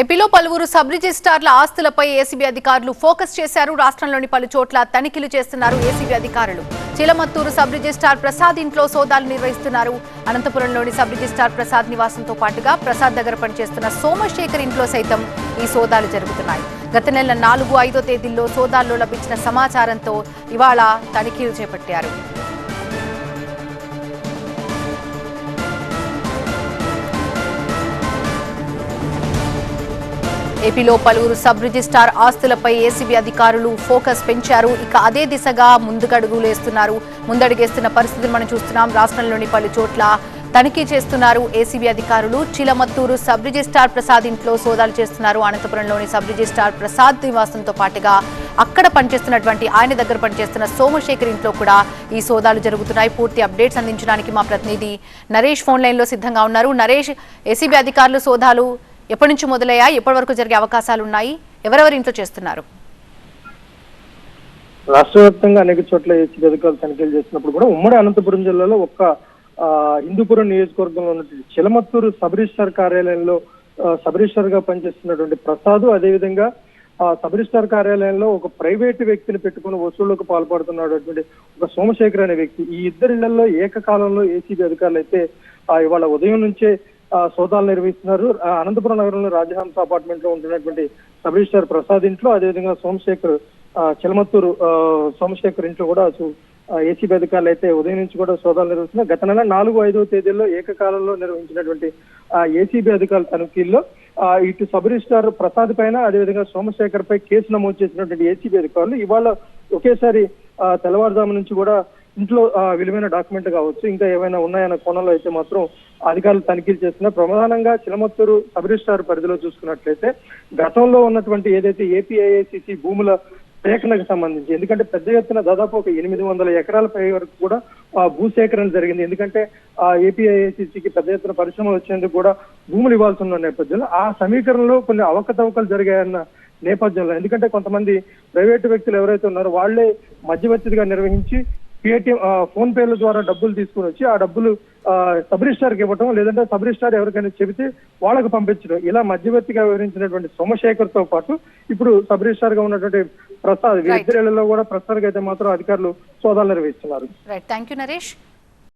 ఏపీలో పలువురు సబ్ రిజిస్ట్రార్ల ఆస్తులపై ఏసీబీ అధికారులు ఫోకస్ చేశారు. రాష్ట్రంలోని పలు చోట్ల తనిఖీలు చేస్తున్నారు ఏసీబీ అధికారులు. చిలమత్తూరు సబ్ రిజిస్ట్రార్ ప్రసాద్ ఇంట్లో సోదాలు నిర్వహిస్తున్నారు. అనంతపురంలోని సబ్ రిజిస్ట్రార్ ప్రసాద్ నివాసంతో పాటుగా ప్రసాద్ దగ్గర పనిచేస్తున్న సోమశేఖర్ ఇంట్లో సైతం ఈ సోదాలు జరుగుతున్నాయి. గత నెల 4, 5 తేదీల్లో సోదాల్లో లభించిన సమాచారంతో ఇవాళ తనిఖీలు చేపట్టారు. ఏపీలో పలువురు సబ్ రిజిస్ట్రార్ ఆస్తులపై ఏసీబీ అధికారులు ఫోకస్ పెంచారు. ఇక అదే దిశగా ముందడుగేస్తున్న పరిస్థితిని మనం చూస్తున్నాం. రాష్ట్రంలోని పలు చోట్ల తనిఖీ చేస్తున్నారు ఏసీబీ అధికారులు. చిలమత్తూరు సబ్ రిజిస్ట్రార్ ప్రసాద్ ఇంట్లో సోదాలు చేస్తున్నారు. అనంతపురంలోని సబ్ రిజిస్ట్రార్ ప్రసాద్ నివాసంతో పాటుగా అక్కడ పనిచేస్తున్నటువంటి ఆయన దగ్గర పనిచేస్తున్న సోమశేఖర్ ఇంట్లో కూడా ఈ సోదాలు జరుగుతున్నాయి. పూర్తి అప్డేట్స్ అందించడానికి మా ప్రతినిధి నరేష్ ఫోన్ లైన్ లో సిద్ధంగా ఉన్నారు. నరేష్, ఏసీబీ అధికారులు సోదాలు ఎప్పటి నుంచి మొదలయ్యాయి, ఎప్పటి వరకు జరిగే అవకాశాలు ఉన్నాయి, ఎవరెవరి ఇంట్లో చేస్తున్నారు? రాష్ట్ర వ్యాప్తంగా అనేక చోట్ల ఏసీబీ అధికారులు తనిఖీలు చేస్తున్నప్పుడు కూడా ఉమ్మడి అనంతపురం జిల్లాలో హిందూపురం నియోజకవర్గంలో ఉన్నటువంటి చిలమత్తూరు సబ్ రిజిస్ట్రార్ కార్యాలయంలో సబ్ రిజిస్ట్రార్ గా పనిచేస్తున్నటువంటి ప్రసాద్, అదేవిధంగా సబ్ రిజిస్ట్రార్ కార్యాలయంలో ఒక ప్రైవేటు వ్యక్తిని పెట్టుకుని వసూళ్లకు పాల్పడుతున్నటువంటి ఒక సోమశేఖర్ అనే వ్యక్తి, ఈ ఇద్దరి ఇళ్లలో ఏకకాలంలో ఏసీబీ అధికారులు అయితే ఇవాళ ఉదయం నుంచే సోదాలు నిర్వహిస్తున్నారు. అనంతపురం నగరంలో రాజహంస అపార్ట్మెంట్ లో ఉంటున్నటువంటి సబ్ రిజిస్ట్రార్ ప్రసాద్ ఇంట్లో, అదేవిధంగా సోమశేఖర్ చిలమత్తూరు సోమశేఖర్ ఇంట్లో కూడా ఏసీబీ అధికారులు అయితే ఉదయం నుంచి కూడా సోదాలు నిర్వహిస్తున్నారు. గత నెల 4, 5 తేదీల్లో ఏకకాలంలో నిర్వహించినటువంటి ఏసీబీ అధికారుల తనిఖీల్లో ఇటు సబ్ రిజిస్ట్రార్ ప్రసాద్ పైన, అదేవిధంగా సోమశేఖర్ పై కేసు నమోదు చేసినటువంటి ఏసీబీ అధికారులు ఇవాళ ఒకేసారి తెల్లవారుజాము నుంచి కూడా ఇంట్లో విలువైన డాక్యుమెంట్ కావచ్చు, ఇంకా ఏమైనా ఉన్నాయన్న కోణంలో అయితే మాత్రం అధికారులు తనిఖీలు చేస్తున్నారు. ప్రధానంగా చిలమత్తూరు సబ్ రిజిస్ట్రార్ పరిధిలో చూసుకున్నట్లయితే గతంలో ఉన్నటువంటి ఏదైతే ఏపీఐఐసిసి భూముల సేకరణకు సంబంధించి, ఎందుకంటే పెద్ద ఎత్తున దాదాపు ఒక 800 ఎకరాల పై వరకు కూడా భూసేకరణ జరిగింది. ఎందుకంటే ఏపీఐఐసిసికి పెద్ద ఎత్తున పరిశ్రమలు వచ్చేందుకు కూడా భూములు ఇవ్వాల్సి ఉన్న నేపథ్యంలో ఆ సమీకరణలో కొన్ని అవకతవకలు జరిగాయన్న నేపథ్యంలో, ఎందుకంటే కొంతమంది ప్రైవేటు వ్యక్తులు ఎవరైతే ఉన్నారో వాళ్లే మధ్యవర్తిగా నిర్వహించి పేటిఎం, ఫోన్ పేల ద్వారా డబ్బులు తీసుకుని వచ్చి ఆ డబ్బులు సబ్ రిజిస్ట్రార్కి ఇవ్వటం, లేదంటే సబ్ రిజిస్ట్రార్ ఎవరికైనా చెబితే వాళ్ళకు పంపించడం, ఇలా మధ్యవర్తిగా వివరించినటువంటి సోమశేఖర్ తో పాటు ఇప్పుడు సబ్ రిజిస్ట్రార్ గా ఉన్నటువంటి ప్రసాద్, వీరిద్దరిలో కూడా ప్రస్తుతానికి అయితే మాత్రం అధికారులు సోదాలు నిర్వహిస్తున్నారు. Right, thank you Naresh.